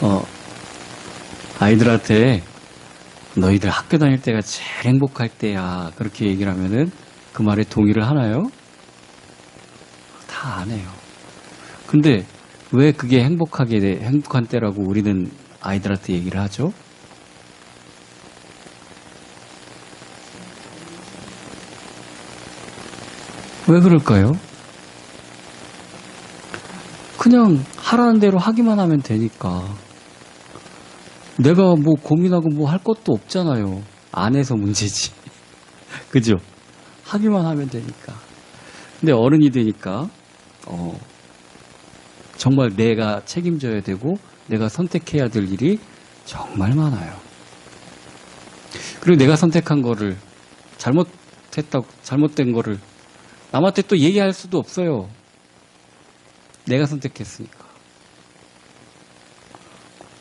어, 아이들한테 너희들 학교 다닐 때가 제일 행복할 때야. 그렇게 얘기를 하면은 그 말에 동의를 하나요? 다 안 해요. 근데 왜 그게 행복한 때라고 우리는 아이들한테 얘기를 하죠? 왜 그럴까요? 그냥 하라는 대로 하기만 하면 되니까. 내가 뭐 고민하고 뭐 할 것도 없잖아요. 안 해서 문제지. 그죠? 하기만 하면 되니까. 근데 어른이 되니까, 정말 내가 책임져야 되고, 내가 선택해야 될 일이 정말 많아요. 그리고 내가 선택한 거를, 잘못된 거를 남한테 또 얘기할 수도 없어요. 내가 선택했으니까.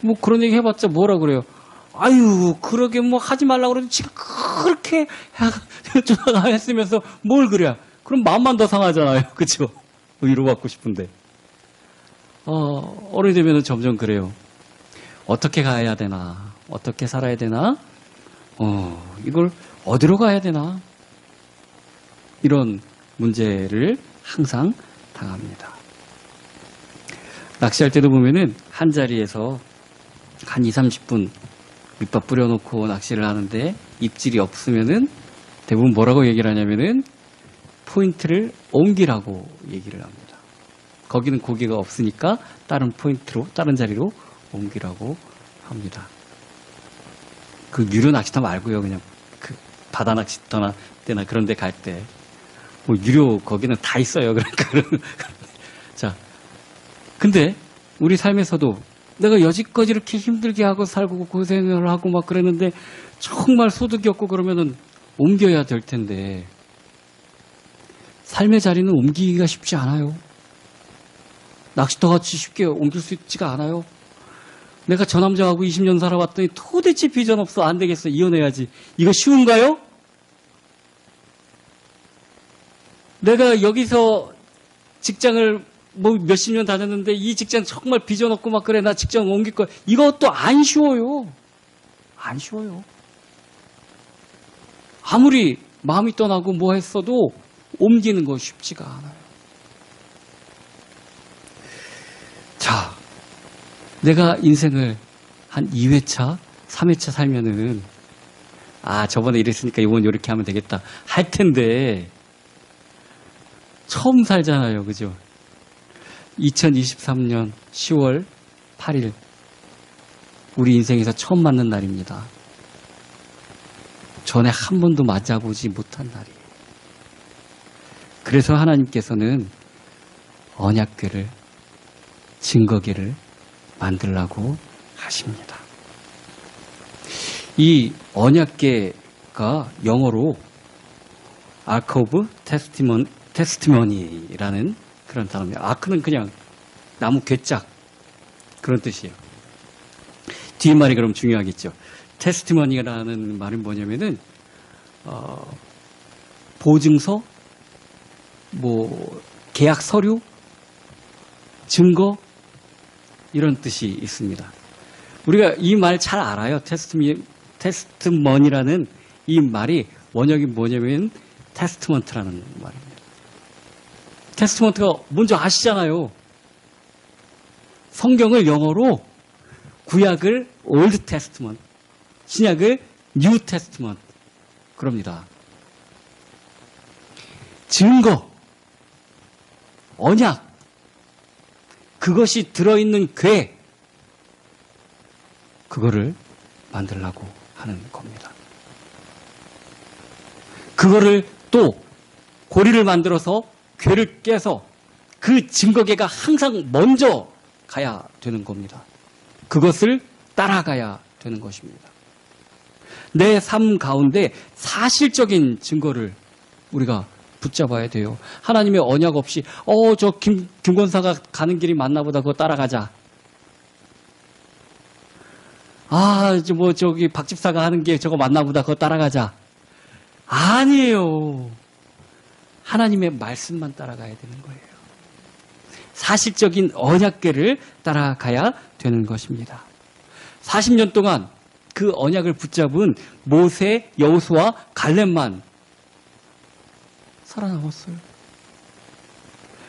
뭐 그런 얘기 해봤자 뭐라 그래요. 아유, 그러게 뭐 하지 말라고 그러지. 지금 그렇게 했으면서 뭘 그래. 그럼 마음만 더 상하잖아요. 그쵸? 위로받고 싶은데. 어른이 되면 점점 그래요. 어떻게 가야 되나? 어떻게 살아야 되나? 이걸 어디로 가야 되나? 이런 문제를 항상 당합니다. 낚시할 때도 보면은 한 자리에서 한 2, 30분 밑밥 뿌려놓고 낚시를 하는데 입질이 없으면은 대부분 뭐라고 얘기를 하냐면은 포인트를 옮기라고 얘기를 합니다. 거기는 고기가 없으니까 다른 자리로 옮기라고 합니다. 그 유료 낚시터 말고요. 그냥 그 바다 낚시터나 때나 그런 데 갈 때. 뭐 유료 거기는 다 있어요. 그러니까. 자. 근데 우리 삶에서도 내가 여지껏 이렇게 힘들게 하고 살고 고생을 하고 막 그랬는데 정말 소득이 없고 그러면은 옮겨야 될 텐데 삶의 자리는 옮기기가 쉽지 않아요. 낚시터 같이 쉽게 옮길 수 있지가 않아요. 내가 저 남자하고 20년 살아왔더니 도대체 비전 없어. 안 되겠어. 이혼해야지. 이거 쉬운가요? 내가 여기서 직장을 뭐 몇십 년 다녔는데 이 직장 정말 비전 없고 막 그래. 나 직장 옮길 거야. 이것도 안 쉬워요. 안 쉬워요. 아무리 마음이 떠나고 뭐 했어도 옮기는 거 쉽지가 않아요. 자, 내가 인생을 한 2회차, 3회차 살면은 저번에 이랬으니까 이번 이렇게 하면 되겠다 할 텐데 처음 살잖아요. 그죠? 2023년 10월 8일 우리 인생에서 처음 맞는 날입니다. 전에 한 번도 맞아보지 못한 날이에요. 그래서 하나님께서는 언약궤를 증거궤를 만들라고 하십니다. 이 언약궤가 영어로 Ark of Testimony라는 그런 단어입니다. 아크는 그냥 나무 괴짝 그런 뜻이에요. 뒤에 말이 그럼 중요하겠죠. 테스티머니라는 말은 뭐냐면은 보증서, 뭐 계약 서류, 증거 이런 뜻이 있습니다. 우리가 이 말 잘 알아요. 테스트머니라는 이 말이 원형이 뭐냐면 테스트먼트라는 말입니다. 테스트먼트가 뭔지 아시잖아요. 성경을 영어로 구약을 올드 테스트먼트, 신약을 뉴 테스트먼트 그럽니다. 증거, 언약, 그것이 들어있는 궤, 그거를 만들라고 하는 겁니다. 그거를 또 고리를 만들어서 궤를 깨서 그 증거궤가 항상 먼저 가야 되는 겁니다. 그것을 따라가야 되는 것입니다. 내 삶 가운데 사실적인 증거를 우리가 붙잡아야 돼요. 하나님의 언약 없이 저 김권사가 가는 길이 맞나 보다. 그거 따라가자. 저기 박 집사가 하는 게 저거 맞나 보다. 그거 따라가자. 아니에요. 하나님의 말씀만 따라가야 되는 거예요. 사실적인 언약궤를 따라가야 되는 것입니다. 40년 동안 그 언약을 붙잡은 모세, 여호수아, 갈렙만 살아남았어요.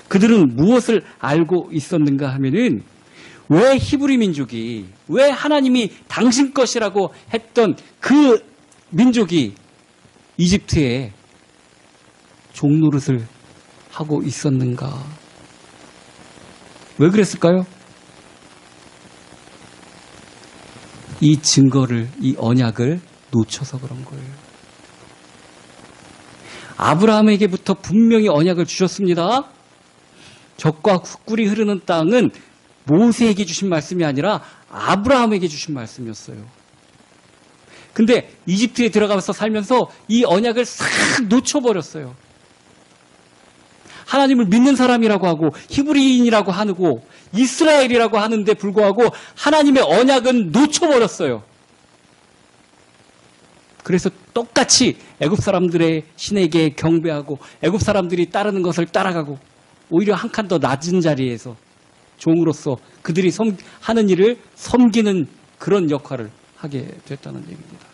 그들은 무엇을 알고 있었는가 하면은 왜 히브리 민족이, 왜 하나님이 당신 것이라고 했던 그 민족이 이집트에 종노릇을 하고 있었는가? 왜 그랬을까요? 이 증거를, 이 언약을 놓쳐서 그런 거예요. 아브라함에게부터 분명히 언약을 주셨습니다. 적과 꿀이 흐르는 땅은 모세에게 주신 말씀이 아니라 아브라함에게 주신 말씀이었어요. 근데 이집트에 들어가면서 살면서 이 언약을 싹 놓쳐버렸어요. 하나님을 믿는 사람이라고 하고 히브리인이라고 하고 이스라엘이라고 하는데 불구하고 하나님의 언약은 놓쳐버렸어요. 그래서 똑같이 애굽 사람들의 신에게 경배하고 애굽 사람들이 따르는 것을 따라가고 오히려 한 칸 더 낮은 자리에서 종으로서 그들이 하는 일을 섬기는 그런 역할을 하게 됐다는 얘기입니다.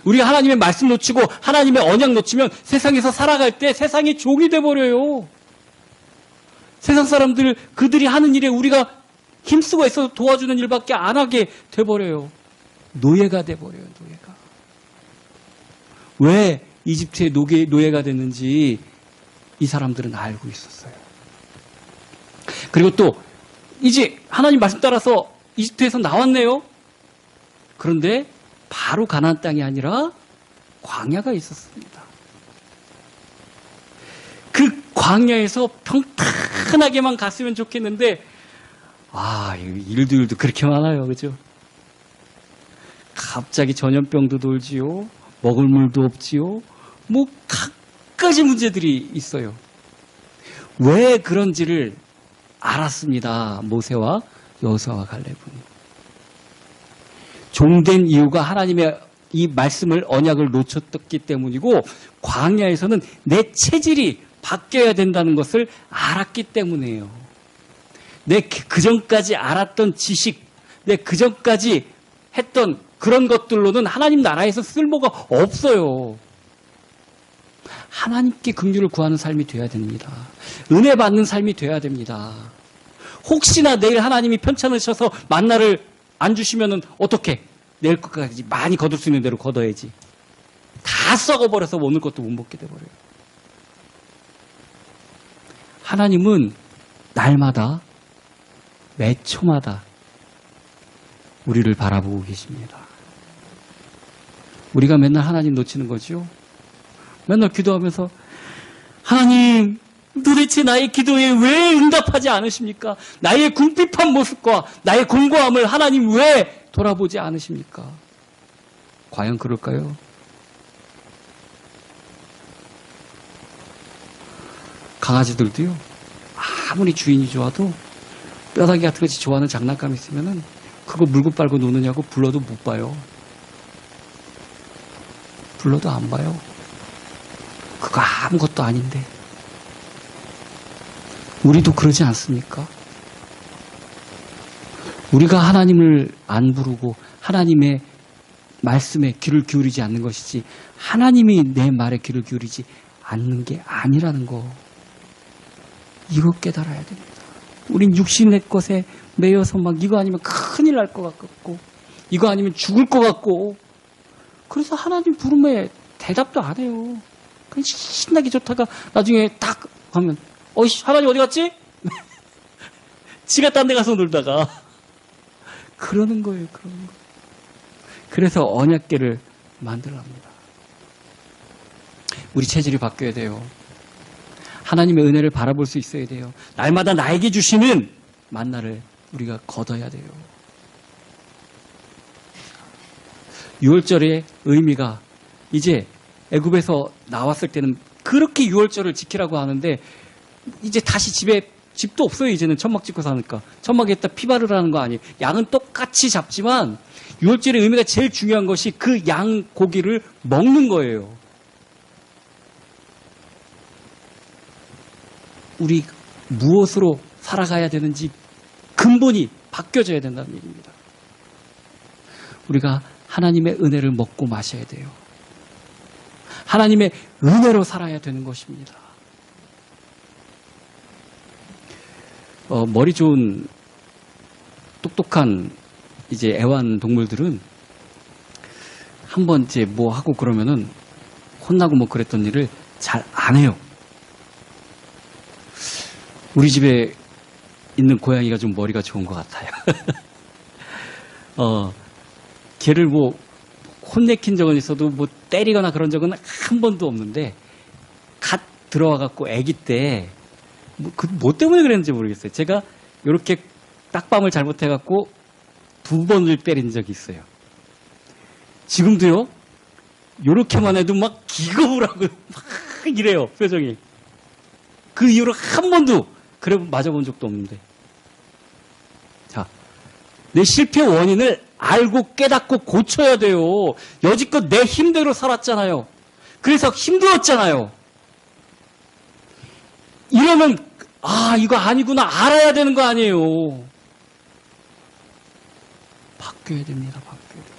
우리가 하나님의 말씀 놓치고 하나님의 언약 놓치면 세상에서 살아갈 때 세상이 종이 돼버려요. 세상 사람들 그들이 하는 일에 우리가 힘쓰고 있어서 도와주는 일밖에 안 하게 돼버려요. 노예가 돼버려요. 노예가. 왜 이집트의 노예가 됐는지 이 사람들은 알고 있었어요. 그리고 또 이제 하나님 말씀 따라서 이집트에서 나왔네요. 그런데 바로 가나안 땅이 아니라 광야가 있었습니다. 그 광야에서 평탄하게만 갔으면 좋겠는데 일도 그렇게 많아요. 그죠? 갑자기 전염병도 돌지요. 먹을 물도 없지요. 뭐 갖가지 문제들이 있어요. 왜 그런지를 알았습니다. 모세와 여호수아와 갈렙은. 종된 이유가 하나님의 이 말씀을 언약을 놓쳤기 때문이고 광야에서는 내 체질이 바뀌어야 된다는 것을 알았기 때문이에요. 내 그전까지 알았던 지식, 내 그전까지 했던 그런 것들로는 하나님 나라에서 쓸모가 없어요. 하나님께 긍휼을 구하는 삶이 돼야 됩니다. 은혜 받는 삶이 돼야 됩니다. 혹시나 내일 하나님이 편찮으셔서 만나를 안 주시면은 어떻게? 내일 것까지 많이 거둘 수 있는 대로 걷어야지. 다 썩어버려서 오늘 것도 못 먹게 돼버려요. 하나님은 날마다 매 초마다 우리를 바라보고 계십니다. 우리가 맨날 하나님 놓치는 거죠. 맨날 기도하면서 하나님 도대체 나의 기도에 왜 응답하지 않으십니까? 나의 궁핍한 모습과 나의 공고함을 하나님 왜 돌아보지 않으십니까? 과연 그럴까요? 강아지들도요. 아무리 주인이 좋아도 뼈다귀 같은 것이 좋아하는 장난감 있으면은 그거 물고 빨고 노느냐고 불러도 못 봐요. 불러도 안 봐요. 그거 아무것도 아닌데. 우리도 그러지 않습니까? 우리가 하나님을 안 부르고 하나님의 말씀에 귀를 기울이지 않는 것이지 하나님이 내 말에 귀를 기울이지 않는 게 아니라는 거. 이거 깨달아야 됩니다. 우린 육신의 것에 매여서 막 이거 아니면 큰일 날 것 같고 이거 아니면 죽을 것 같고 그래서 하나님 부름에 대답도 안 해요. 그냥 신나게 좋다가 나중에 딱 하면 어이씨 하나님 어디 갔지? 지가 딴 데 가서 놀다가 그러는 거예요. 그러는 거. 그래서 언약궤를 만들랍니다. 우리 체질이 바뀌어야 돼요. 하나님의 은혜를 바라볼 수 있어야 돼요. 날마다 나에게 주시는 만나를 우리가 거둬야 돼요. 6월절의 의미가 이제 애굽에서 나왔을 때는 그렇게 6월절을 지키라고 하는데 이제 다시 집도 없어요. 이제는 천막 짓고 사니까. 천막에다 피 바르라는 거 아니에요. 양은 똑같이 잡지만 6월절의 의미가 제일 중요한 것이 그 양 고기를 먹는 거예요. 우리 무엇으로 살아가야 되는지 근본이 바뀌어져야 된다는 얘기입니다. 우리가 하나님의 은혜를 먹고 마셔야 돼요. 하나님의 은혜로 살아야 되는 것입니다. 머리 좋은 똑똑한 이제 애완동물들은 한번 이제 뭐 하고 그러면은 혼나고 뭐 그랬던 일을 잘 안 해요. 우리 집에 있는 고양이가 좀 머리가 좋은 것 같아요. 걔를 뭐 혼내킨 적은 있어도 뭐 때리거나 그런 적은 한 번도 없는데 갓 들어와갖고 아기 때 뭐 때문에 그랬는지 모르겠어요. 제가 이렇게 딱밤을 잘못해갖고 2번을 때린 적이 있어요. 지금도요. 요렇게만 해도 막 기겁을 하고 막 이래요. 표정이. 그 이후로 한 번도 그래 맞아본 적도 없는데. 자, 내 실패 원인을 알고 깨닫고 고쳐야 돼요. 여지껏 내 힘대로 살았잖아요. 그래서 힘들었잖아요. 이러면 이거 아니구나 알아야 되는 거 아니에요. 바뀌어야 됩니다. 바뀌어야 됩니다.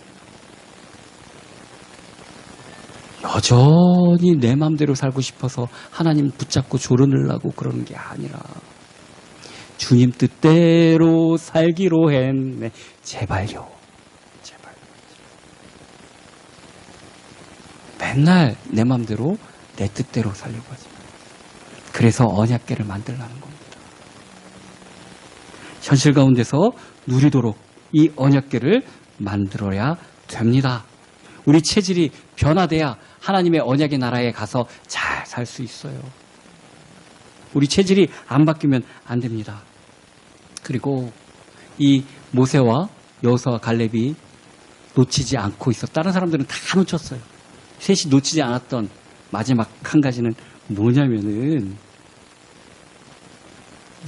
여전히 내 마음대로 살고 싶어서 하나님 붙잡고 조르느라고 그러는 게 아니라 주님 뜻대로 살기로 했네. 제발요. 제발. 맨날 내 마음대로 내 뜻대로 살려고 하지. 그래서 언약궤를 만들라는 겁니다. 현실 가운데서 누리도록 이 언약궤를 만들어야 됩니다. 우리 체질이 변화돼야 하나님의 언약의 나라에 가서 잘 살 수 있어요. 우리 체질이 안 바뀌면 안 됩니다. 그리고 이 모세와 여호수아와 갈렙이 놓치지 않고 있어. 다른 사람들은 다 놓쳤어요. 셋이 놓치지 않았던 마지막 한 가지는 뭐냐면은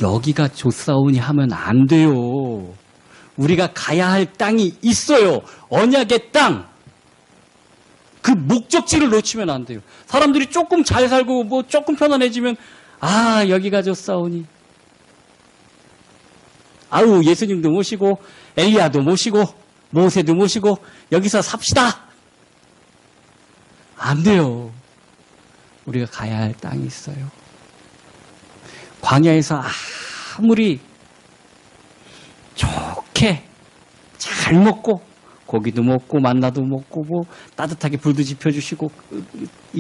여기가 좋사오니 하면 안 돼요. 우리가 가야 할 땅이 있어요. 언약의 땅. 그 목적지를 놓치면 안 돼요. 사람들이 조금 잘 살고 뭐 조금 편안해지면 여기가 좋사오니. 예수님도 모시고 엘리야도 모시고 모세도 모시고 여기서 삽시다. 안 돼요. 우리가 가야 할 땅이 있어요. 광야에서 아무리 좋게 잘 먹고 고기도 먹고 만나도 먹고 뭐 따뜻하게 불도 지펴주시고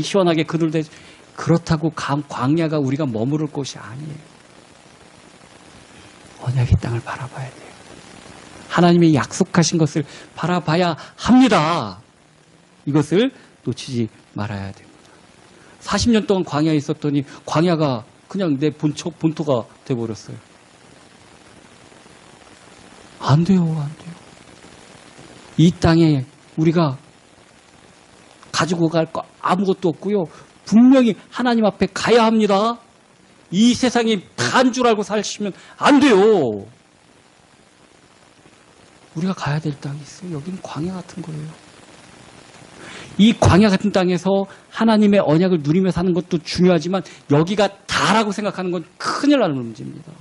시원하게 그늘도 그렇다고 광야가 우리가 머무를 곳이 아니에요. 언약의 땅을 바라봐야 돼요. 하나님이 약속하신 것을 바라봐야 합니다. 이것을 놓치지 말아야 됩니다. 40년 동안 광야에 있었더니 광야가 그냥 내 본토가 돼버렸어요. 안 돼요, 안 돼요. 이 땅에 우리가 가지고 갈 거 아무것도 없고요. 분명히 하나님 앞에 가야 합니다. 이 세상이 다인 줄 알고 사시면 안 돼요. 우리가 가야 될 땅이 있어요. 여기는 광야 같은 거예요. 이 광야 같은 땅에서 하나님의 언약을 누리며 사는 것도 중요하지만 여기가 다라고 생각하는 건 큰일 나는 문제입니다.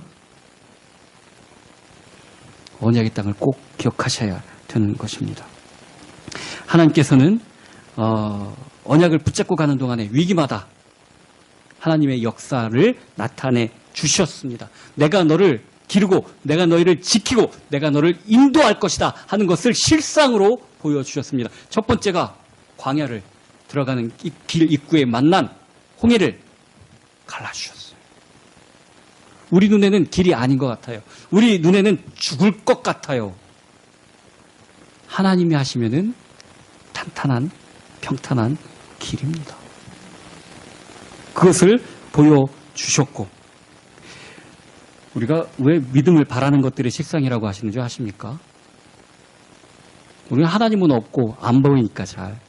언약의 땅을 꼭 기억하셔야 되는 것입니다. 하나님께서는 언약을 붙잡고 가는 동안에 위기마다 하나님의 역사를 나타내 주셨습니다. 내가 너를 기르고 내가 너희를 지키고 내가 너를 인도할 것이다 하는 것을 실상으로 보여주셨습니다. 첫 번째가 광야를 들어가는 길 입구에 만난 홍해를 갈라주셨어요. 우리 눈에는 길이 아닌 것 같아요. 우리 눈에는 죽을 것 같아요. 하나님이 하시면은 탄탄한 평탄한 길입니다. 그것을 보여주셨고 우리가 왜 믿음을 바라는 것들의 실상이라고 하시는 줄 아십니까? 우리가 하나님은 없고 안 보이니까 잘.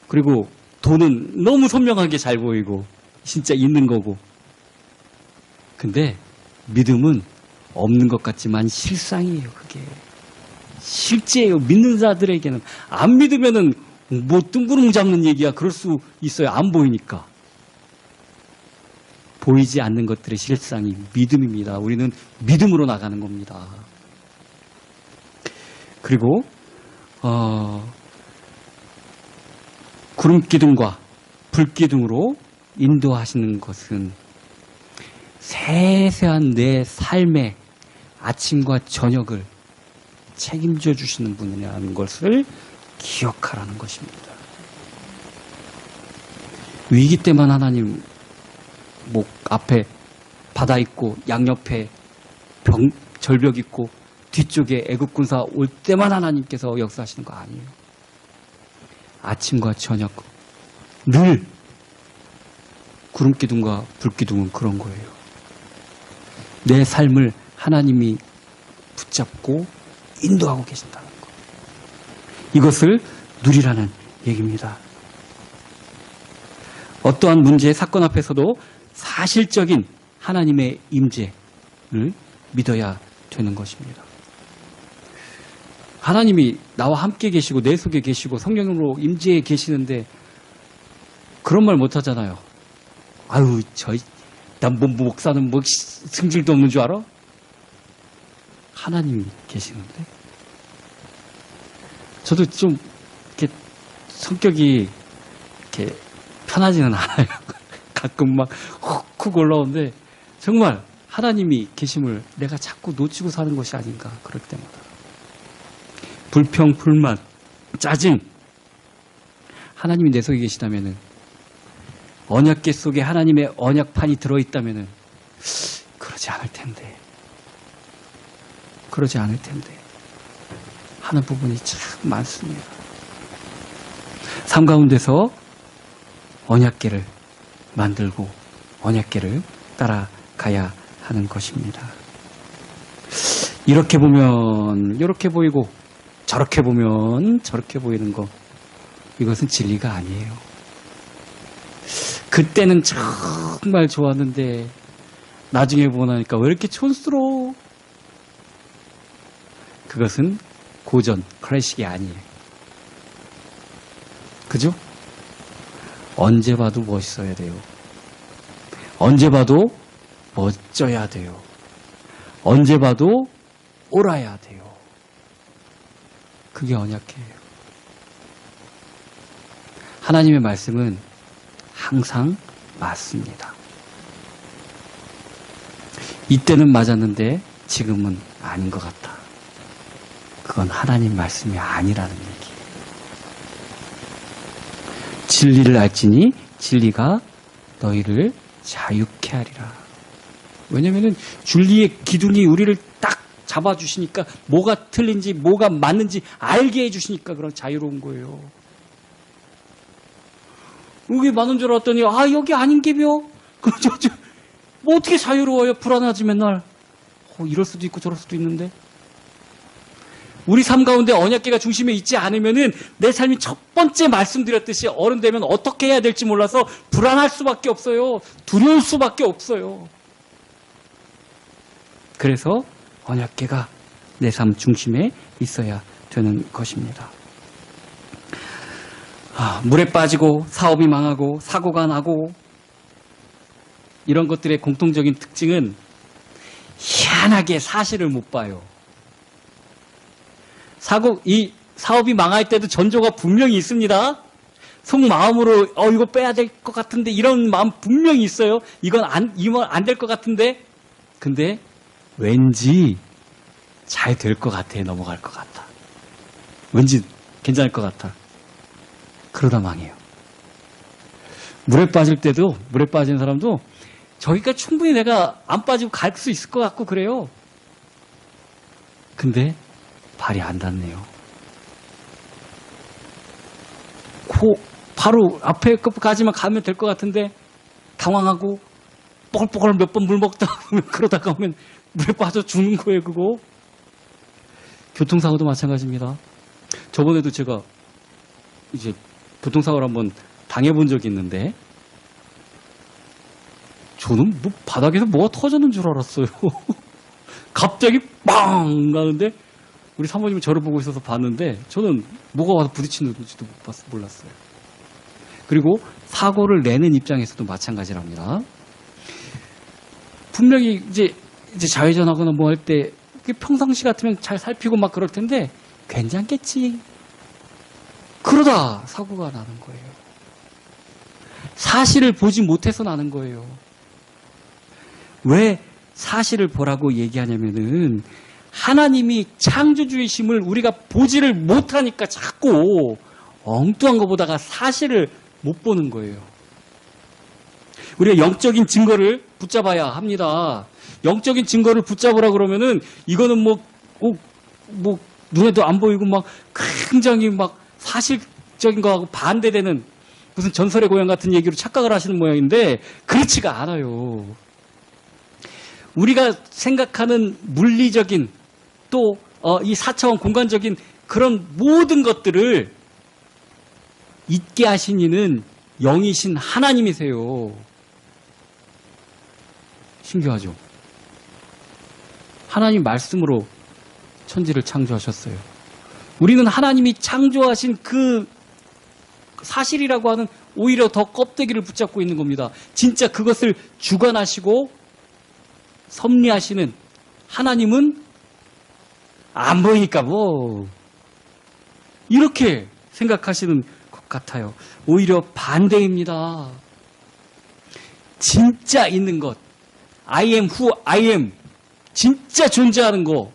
그리고 돈은 너무 선명하게 잘 보이고 진짜 있는 거고. 근데 믿음은 없는 것 같지만 실상이에요. 그게. 실제예요. 믿는 자들에게는. 안 믿으면은 뭐 뜬구름 잡는 얘기야. 그럴 수 있어요. 안 보이니까. 보이지 않는 것들의 실상이 믿음입니다. 우리는 믿음으로 나가는 겁니다. 그리고 구름기둥과 불기둥으로 인도하시는 것은 세세한 내 삶의 아침과 저녁을 책임져 주시는 분이라는 것을 기억하라는 것입니다. 위기 때만 하나님 목 앞에 바다 있고 양옆에 절벽 있고 뒤쪽에 애국 군사 올 때만 하나님께서 역사하시는 거 아니에요. 아침과 저녁 늘 구름기둥과 불기둥은 그런 거예요. 내 삶을 하나님이 붙잡고 인도하고 계신다는 것. 이것을 누리라는 얘기입니다. 어떠한 문제, 사건 앞에서도 사실적인 하나님의 임재를 믿어야 되는 것입니다. 하나님이 나와 함께 계시고 내 속에 계시고 성령으로 임재해 계시는데 그런 말 못 하잖아요. 아유, 난 목사는 뭐 승질도 없는 줄 알아? 하나님이 계시는데. 저도 좀 이렇게 성격이 이렇게 편하지는 않아요. 가끔 막 훅훅 올라오는데 정말 하나님이 계심을 내가 자꾸 놓치고 사는 것이 아닌가 그럴 때마다. 불평, 불만, 짜증. 하나님이 내 속에 계시다면은 언약궤 속에 하나님의 언약판이 들어있다면은 그러지 않을 텐데. 그러지 않을 텐데. 하는 부분이 참 많습니다. 삶 가운데서 언약궤를 만들고 언약궤를 따라가야 하는 것입니다. 이렇게 보면 이렇게 보이고 저렇게 보면 저렇게 보이는 것, 이것은 진리가 아니에요. 그때는 정말 좋았는데 나중에 보니까 왜 이렇게 촌스러워? 그것은 고전, 클래식이 아니에요. 그죠? 언제 봐도 멋있어야 돼요. 언제 봐도 멋져야 돼요. 언제 봐도 옳아야 돼요. 그게 언약이에요. 하나님의 말씀은 항상 맞습니다. 이때는 맞았는데 지금은 아닌 것 같다. 그건 하나님 말씀이 아니라는 얘기예요. 진리를 알지니 진리가 너희를 자유케 하리라. 왜냐면은 진리의 기둥이 우리를 딱 잡아주시니까 뭐가 틀린지 뭐가 맞는지 알게 해주시니까 그런 자유로운 거예요. 여기 많은 줄 알았더니 여기 아닌 게며 뭐 어떻게 자유로워요? 불안하지 맨날. 이럴 수도 있고 저럴 수도 있는데. 우리 삶 가운데 언약궤가 중심에 있지 않으면은 내 삶이 첫 번째 말씀드렸듯이 어른 되면 어떻게 해야 될지 몰라서 불안할 수밖에 없어요. 두려울 수밖에 없어요. 그래서 언약궤가 내 삶 중심에 있어야 되는 것입니다. 물에 빠지고 사업이 망하고 사고가 나고 이런 것들의 공통적인 특징은 희한하게 사실을 못 봐요. 이 사업이 망할 때도 전조가 분명히 있습니다. 속마음으로 이거 빼야 될 것 같은데 이런 마음 분명히 있어요. 이건 안 될 것 같은데. 근데 왠지 잘 될 것 같아. 넘어갈 것 같아. 왠지 괜찮을 것 같아. 그러다 망해요. 물에 빠지는 사람도 저기까지 충분히 내가 안 빠지고 갈 수 있을 것 같고 그래요. 근데 발이 안 닿네요. 바로 앞에 끝까지만 가면 될 것 같은데 당황하고 뽀글뽀글 몇 번 물 먹다가 그러다가 오면 물에 빠져 죽는 거예요. 그거. 교통사고도 마찬가지입니다. 저번에도 제가 이제 교통사고를 한번 당해본 적이 있는데 저는 바닥에서 뭐가 터졌는 줄 알았어요. 갑자기 빵 가는데 우리 사모님은 저를 보고 있어서 봤는데 저는 뭐가 와서 부딪히는지도 몰랐어요. 그리고 사고를 내는 입장에서도 마찬가지랍니다. 분명히 이제 좌회전하거나 뭐 할 때 평상시 같으면 잘 살피고 막 그럴 텐데 괜찮겠지. 그러다 사고가 나는 거예요. 사실을 보지 못해서 나는 거예요. 왜 사실을 보라고 얘기하냐면은 하나님이 창조주이심을 우리가 보지를 못하니까 자꾸 엉뚱한 거 보다가 사실을 못 보는 거예요. 우리가 영적인 증거를 붙잡아야 합니다. 영적인 증거를 붙잡으라 그러면은 이거는 뭐 눈에도 안 보이고 막 굉장히 막 사실적인 거하고 반대되는 무슨 전설의 고향 같은 얘기로 착각을 하시는 모양인데 그렇지가 않아요. 우리가 생각하는 물리적인 또 이 4차원 공간적인 그런 모든 것들을 있게 하신 이는 영이신 하나님이세요. 신기하죠? 하나님 말씀으로 천지를 창조하셨어요. 우리는 하나님이 창조하신 그 사실이라고 하는 오히려 더 껍데기를 붙잡고 있는 겁니다. 진짜 그것을 주관하시고 섭리하시는 하나님은 안 보이니까 뭐 이렇게 생각하시는 것 같아요. 오히려 반대입니다. 진짜 있는 것, I am who I am, 진짜 존재하는 거,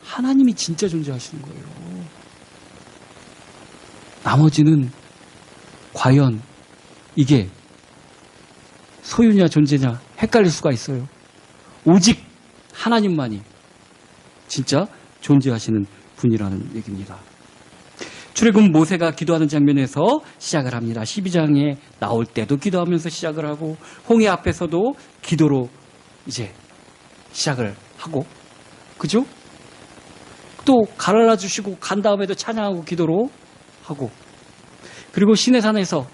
하나님이 진짜 존재하시는 거예요. 나머지는 과연 이게 소유냐 존재냐 헷갈릴 수가 있어요. 오직 하나님만이 진짜 존재하시는 분이라는 얘기입니다. 출애굽 모세가 기도하는 장면에서 시작을 합니다. 12장에 나올 때도 기도하면서 시작을 하고 홍해 앞에서도 기도로 이제 시작을 하고 그죠? 또 가르쳐 주시고 간 다음에도 찬양하고 기도로 하고 그리고 시내산에서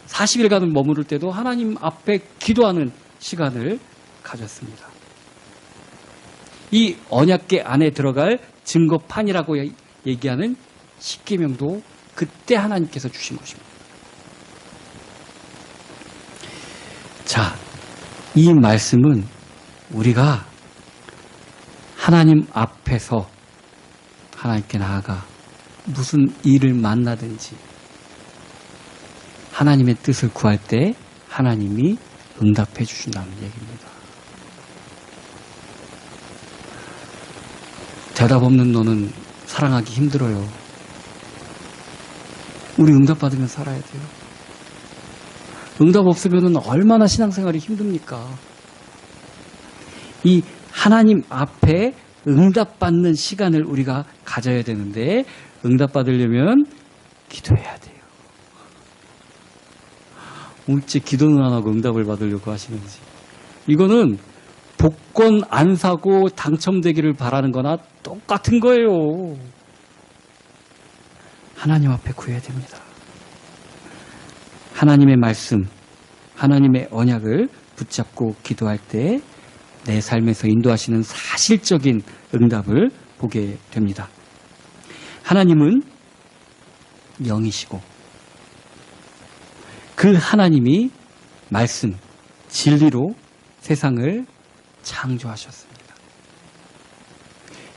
40일간을 머무를 때도 하나님 앞에 기도하는 시간을 가졌습니다. 이 언약궤 안에 들어갈 증거판이라고 얘기하는 십계명도 그때 하나님께서 주신 것입니다. 자, 이 말씀은 우리가 하나님 앞에서 하나님께 나아가 무슨 일을 만나든지 하나님의 뜻을 구할 때 하나님이 응답해 주신다는 얘기입니다. 대답 없는 너는 사랑하기 힘들어요. 우리 응답받으면 살아야 돼요. 응답 없으면 얼마나 신앙생활이 힘듭니까? 이 하나님 앞에 응답받는 시간을 우리가 가져야 되는데 응답받으려면 기도해야 돼요. 어째 기도는 안 하고 응답을 받으려고 하시는지. 이거는 복권 안 사고 당첨되기를 바라는 거나 똑같은 거예요. 하나님 앞에 구해야 됩니다. 하나님의 말씀, 하나님의 언약을 붙잡고 기도할 때 내 삶에서 인도하시는 사실적인 응답을 보게 됩니다. 하나님은 영이시고 그 하나님이 말씀, 진리로 세상을 창조하셨습니다.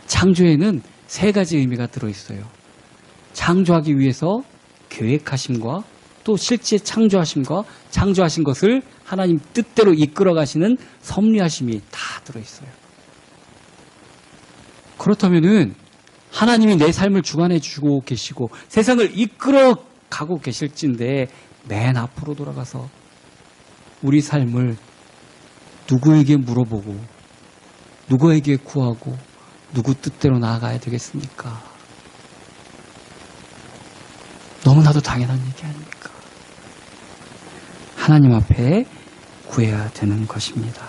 창조에는 세 가지 의미가 들어있어요. 창조하기 위해서 계획하심과 또 실제 창조하심과 창조하신 것을 하나님 뜻대로 이끌어 가시는 섭리하심이 다 들어있어요. 그렇다면은 하나님이 내 삶을 주관해 주고 계시고 세상을 이끌어 가고 계실진데 맨 앞으로 돌아가서 우리 삶을 누구에게 물어보고 누구에게 구하고 누구 뜻대로 나아가야 되겠습니까? 너무나도 당연한 얘기 아닙니까? 하나님 앞에 구해야 되는 것입니다.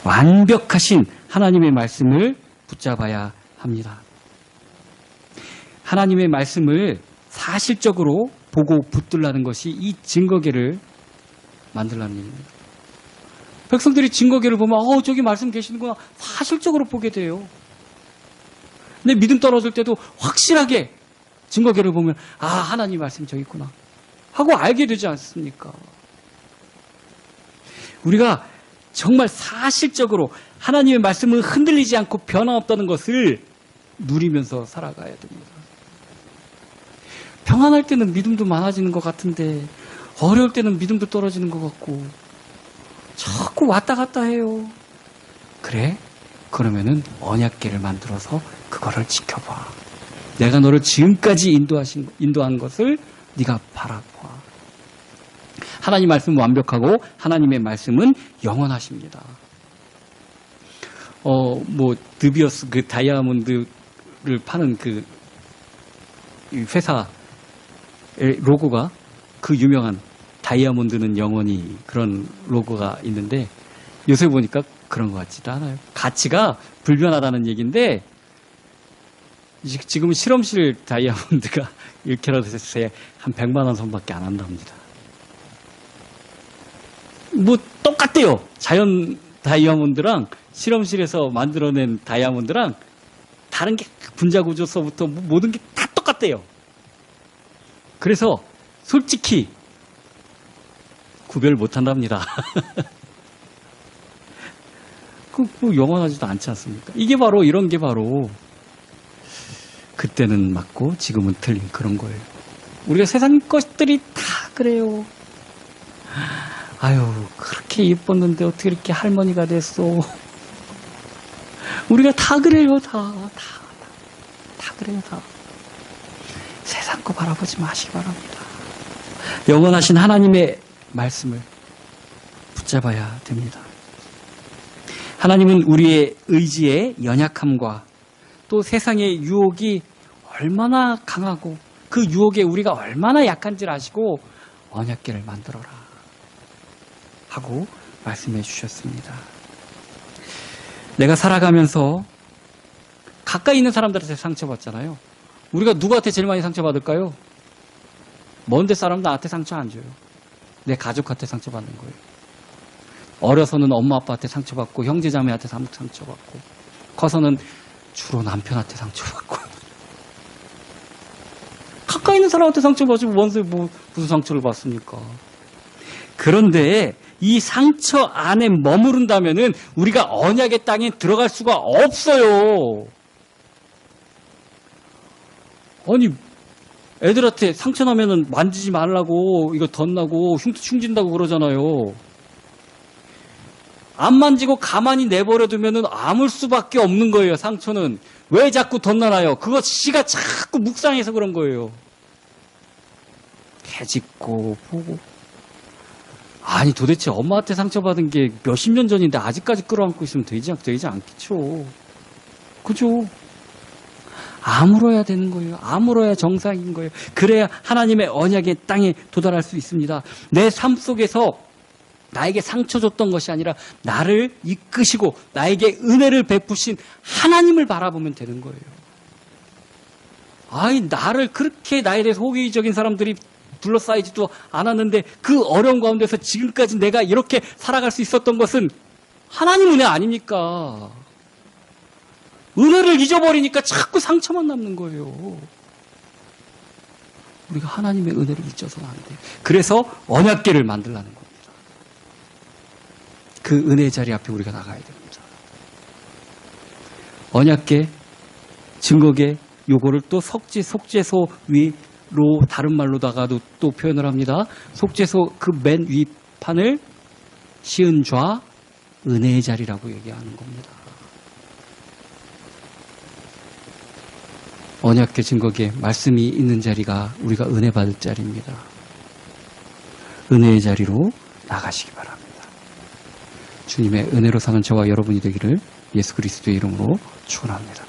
완벽하신 하나님의 말씀을 붙잡아야 합니다. 하나님의 말씀을 사실적으로 보고 붙들라는 것이 이 증거계를 만들라는 얘기입니다. 백성들이 증거계를 보면 저기 말씀 계시는구나 사실적으로 보게 돼요. 근데 믿음 떨어질 때도 확실하게 증거계를 보면 하나님 말씀 저기 있구나 하고 알게 되지 않습니까? 우리가 정말 사실적으로 하나님의 말씀을 흔들리지 않고 변함없다는 것을 누리면서 살아가야 됩니다. 평안할 때는 믿음도 많아지는 것 같은데 어려울 때는 믿음도 떨어지는 것 같고 자꾸 왔다 갔다 해요. 그래? 그러면은 언약궤를 만들어서 그거를 지켜봐. 내가 너를 지금까지 인도한 것을 네가 바라봐. 하나님 말씀은 완벽하고 하나님의 말씀은 영원하십니다. 느비어스 그 다이아몬드를 파는 그 회사의 로고가 그 유명한 다이아몬드는 영원히 그런 로고가 있는데 요새 보니까 그런 것 같지도 않아요. 가치가 불변하다는 얘기인데 지금은 실험실 다이아몬드가 1캐럿에 한 100만 원 선밖에 안 한답니다. 뭐 똑같대요. 자연 다이아몬드랑 실험실에서 만들어낸 다이아몬드랑 다른 게 분자 구조서부터 모든 게 다 똑같대요. 그래서 솔직히 구별 못 한답니다. 뭐 영원하지도 않지 않습니까? 이게 바로 이런 게 바로 그때는 맞고 지금은 틀린 그런 거예요. 우리가 세상 것들이 다 그래요. 아유, 그렇게 예뻤는데 어떻게 이렇게 할머니가 됐어. 우리가 다 그래요. 다 그래요. 다. 세상 거 바라보지 마시기 바랍니다. 영원하신 하나님의 말씀을 붙잡아야 됩니다. 하나님은 우리의 의지의 연약함과 또 세상의 유혹이 얼마나 강하고 그 유혹에 우리가 얼마나 약한지를 아시고 언약궤를 만들어라 하고 말씀해 주셨습니다. 내가 살아가면서 가까이 있는 사람들한테 상처받잖아요. 우리가 누구한테 제일 많이 상처받을까요? 먼데 사람 나한테 상처 안 줘요. 내 가족한테 상처받는 거예요. 어려서는 엄마 아빠한테 상처받고 형제자매한테 상처받고 커서는 주로 남편한테 상처받고 가까이 있는 사람한테 상처받지 무슨 상처를 받습니까? 그런데 이 상처 안에 머무른다면은 우리가 언약의 땅에 들어갈 수가 없어요. 아니 애들한테 상처 나면은 만지지 말라고 이거 덧나고 흉진다고 그러잖아요. 안 만지고 가만히 내버려 두면은 아물 수밖에 없는 거예요. 상처는 왜 자꾸 덧나나요? 그거 씨가 자꾸 묵상해서 그런 거예요. 개짓고 보고 아니 도대체 엄마한테 상처받은 게 몇십 년 전인데 아직까지 끌어안고 있으면 되지 않겠죠. 그죠? 아물어야 되는 거예요. 아물어야 정상인 거예요. 그래야 하나님의 언약의 땅에 도달할 수 있습니다. 내 삶 속에서 나에게 상처 줬던 것이 아니라 나를 이끄시고 나에게 은혜를 베푸신 하나님을 바라보면 되는 거예요. 아이 나를 그렇게 나에 대해서 호기적인 사람들이 둘러싸이지도 않았는데 그 어려운 가운데서 지금까지 내가 이렇게 살아갈 수 있었던 것은 하나님 은혜 아닙니까? 은혜를 잊어버리니까 자꾸 상처만 남는 거예요. 우리가 하나님의 은혜를 잊어서는 안 돼요. 그래서 언약궤를 만들라는 겁니다. 그 은혜의 자리 앞에 우리가 나가야 됩니다. 언약궤, 증거궤, 요거를 또 속죄소 위로 다른 말로다가도 또 표현을 합니다. 속죄소 그 맨 윗판을 시은 좌 은혜의 자리라고 얘기하는 겁니다. 언약궤 증거궤 말씀이 있는 자리가 우리가 은혜 받을 자리입니다. 은혜의 자리로 나가시기 바랍니다. 주님의 은혜로 사는 저와 여러분이 되기를 예수 그리스도의 이름으로 축원합니다.